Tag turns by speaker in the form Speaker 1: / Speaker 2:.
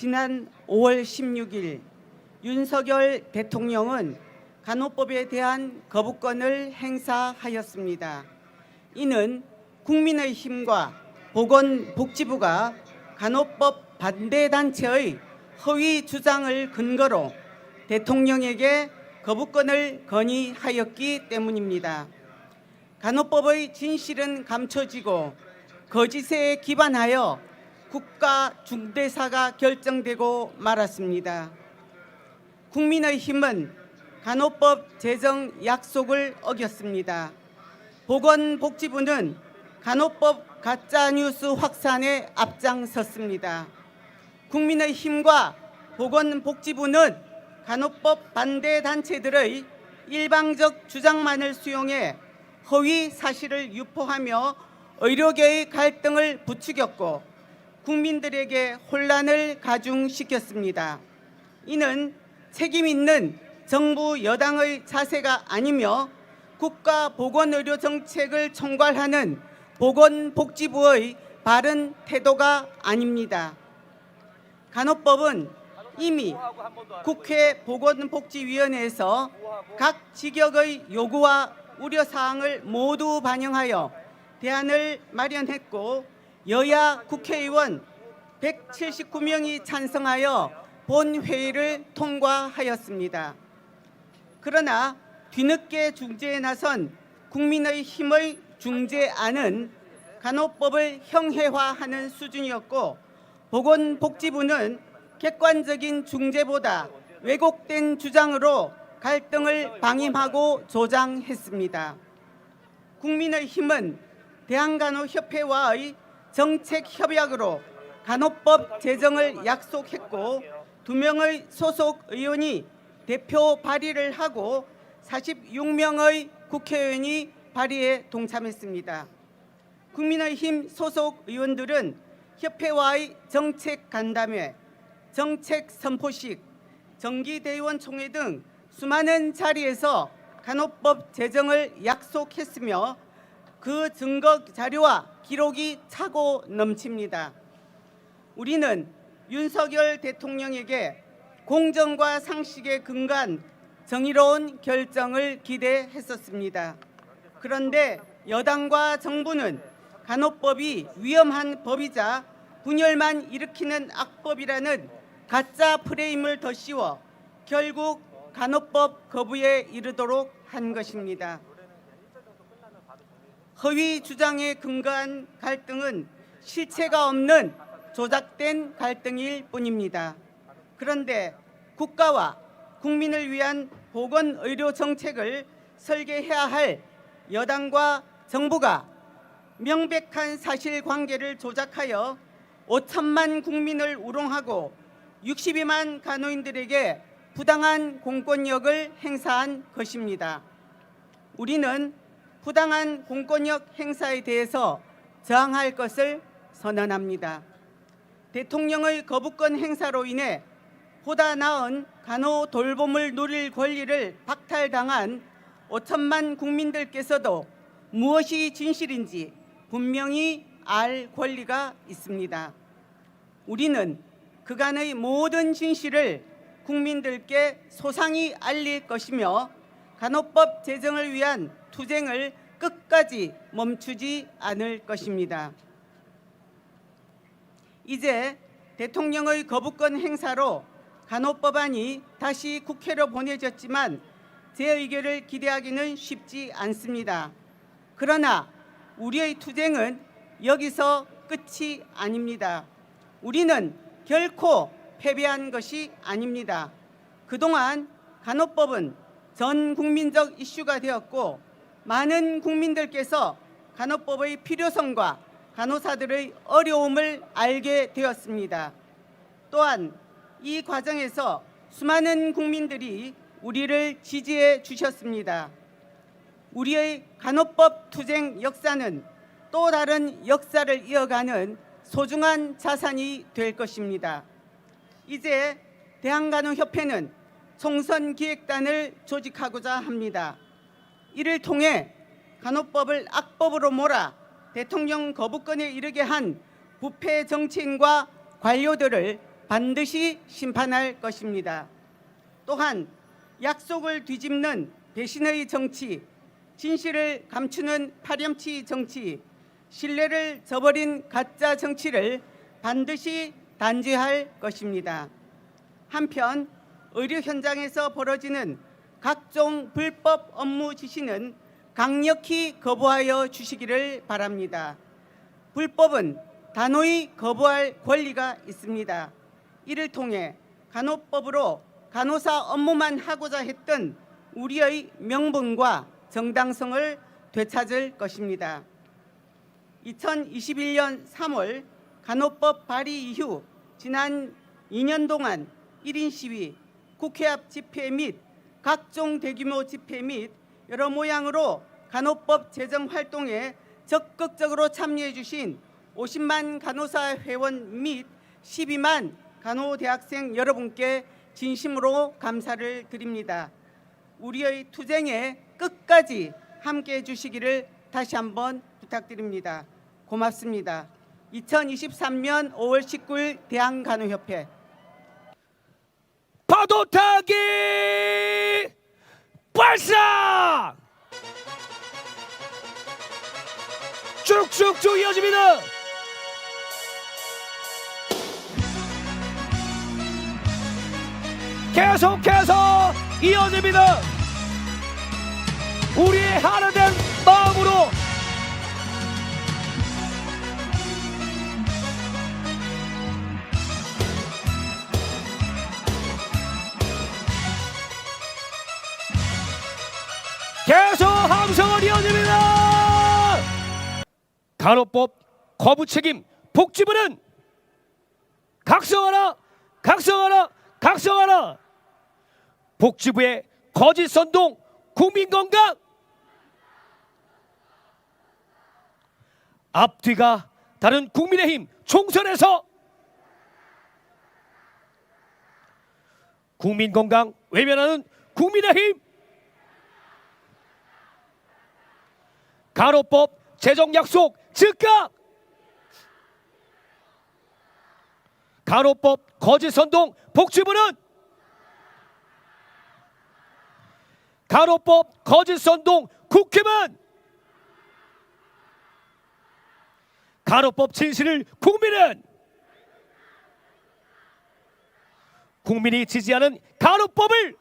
Speaker 1: 지난 5월 16일 윤석열 대통령은 간호법에 대한 거부권을 행사하였습니다. 이는 국민의힘과 보건복지부가 간호법 반대단체의 허위 주장을 근거로 대통령에게 거부권을 건의하였기 때문입니다. 간호법의 진실은 감춰지고 거짓에 기반하여 국가 중대사가 결정되고 말았습니다. 국민의힘은 간호법 제정 약속을 어겼습니다. 보건복지부는 간호법 가짜뉴스 확산에 앞장섰습니다. 국민의힘과 보건복지부는 간호법 반대 단체들의 일방적 주장만을 수용해 허위 사실을 유포하며 의료계의 갈등을 부추겼고 국민들에게 혼란을 가중시켰습니다. 이는 책임 있는 정부 여당의 자세가 아니며 국가보건의료 정책을 총괄하는 보건복지부의 바른 태도가 아닙니다. 간호법은 이미 국회 보건복지위원회에서 각 직역의 요구와 우려사항을 모두 반영하여 대안을 마련했고 여야 국회의원 179명이 찬성하여 본회의를 통과하였습니다. 그러나 뒤늦게 중재에 나선 국민의힘의 중재안은 간호법을 형해화하는 수준이었고 보건복지부는 객관적인 중재보다 왜곡된 주장으로 갈등을 방임하고 조장했습니다. 국민의힘은 대한간호협회와의 정책협약으로 간호법 제정을 약속했고 2명의 소속 의원이 대표 발의를 하고 46명의 국회의원이 발의에 동참했습니다. 국민의힘 소속 의원들은 협회와의 정책 간담회, 정책 선포식, 정기대의원 총회 등 수많은 자리에서 간호법 제정을 약속했으며 그 증거 자료와 기록이 차고 넘칩니다. 우리는 윤석열 대통령에게 공정과 상식에 근거한 정의로운 결정을 기대했었습니다. 그런데 여당과 정부는 간호법이 위험한 법이자 분열만 일으키는 악법이라는 가짜 프레임을 덧씌워 결국 간호법 거부에 이르도록 한 것입니다. 허위 주장에 근거한 갈등은 실체가 없는 조작된 갈등일 뿐입니다. 그런데 국가와 국민을 위한 보건의료 정책을 설계해야 할 여당과 정부가 명백한 사실관계를 조작하여 5천만 국민을 우롱하고 62만 간호인들에게 부당한 공권력을 행사한 것입니다. 우리는 부당한 공권력 행사에 대해서 저항할 것을 선언합니다. 대통령의 거부권 행사로 인해 보다 나은 간호 돌봄을 누릴 권리를 박탈당한 5천만 국민들께서도 무엇이 진실인지 분명히 알 권리가 있습니다. 우리는 그간의 모든 진실을 국민들께 소상히 알릴 것이며 간호법 제정을 위한 투쟁을 끝까지 멈추지 않을 것입니다. 이제 대통령의 거부권 행사로 간호법안이 다시 국회로 보내졌지만 제 의결을 기대하기는 쉽지 않습니다. 그러나 우리의 투쟁은 여기서 끝이 아닙니다. 우리는 결코 패배한 것이 아닙니다. 그동안 간호법은 전 국민적 이슈가 되었고 많은 국민들께서 간호법의 필요성과 간호사들의 어려움을 알게 되었습니다. 또한 이 과정에서 수많은 국민들이 우리를 지지해 주셨습니다. 우리의 간호법 투쟁 역사는 또 다른 역사를 이어가는 소중한 자산이 될 것입니다. 이제 대한간호협회는 총선 기획단을 조직하고자 합니다. 이를 통해 간호법을 악법으로 몰아 대통령 거부권에 이르게 한 부패 정치인과 관료들을 반드시 심판할 것입니다. 또한 약속을 뒤집는 배신의 정치, 진실을 감추는 파렴치 정치, 신뢰를 저버린 가짜 정치를 반드시 단죄할 것입니다. 한편 의료 현장에서 벌어지는 각종 불법 업무 지시는 강력히 거부하여 주시기를 바랍니다. 불법은 단호히 거부할 권리가 있습니다. 이를 통해 간호법으로 간호사 업무만 하고자 했던 우리의 명분과 정당성을 되찾을 것입니다. 2021년 3월 간호법 발의 이후 지난 2년 동안 1인 시위, 국회 앞 집회 및 각종 대규모 집회 및 여러 모양으로 간호법 제정 활동에 적극적으로 참여해 주신 50만 간호사 회원 및 12만 간호대학생 여러분께 진심으로 감사를 드립니다. 우리의 투쟁에 끝까지 함께해 주시기를 다시 한번 부탁드립니다. 고맙습니다. 2023년 5월 19일 대한간호협회.
Speaker 2: 파도타기 발사! 쭉쭉쭉 이어집니다. 계속해서 이어집니다. 우리의 하나된 마음으로 계속 함성을 이어집니다. 간호법 거부 책임 복지부는 각성하라, 각성하라, 각성하라. 복지부의 거짓 선동 국민건강 앞뒤가 다른 국민의힘 총선에서 국민건강 외면하는 국민의힘 간호법 제정 약속 즉각 간호법 거짓 선동 복지부는 간호법 거짓 선동 국힘은 간호법 진실을 국민은 국민이 지지하는 간호법을